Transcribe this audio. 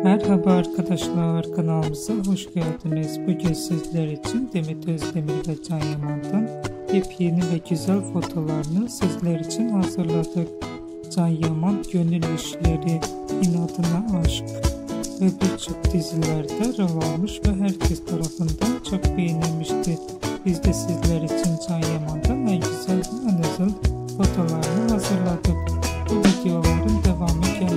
Merhaba arkadaşlar, kanalımıza hoş geldiniz. Bugün sizler için Demet Özdemir ve Can Yaman'dan yepyeni ve güzel fotolarını sizler için hazırladık. Can Yaman, Gönül İşleri, İnadına Aşk ve birçok dizilerde rol almış ve herkes tarafından çok beğenilmişti. Biz de sizler için Can Yaman'dan en güzel ve en özel fotolarını hazırladık. Bu videoların devamı gelmektedir.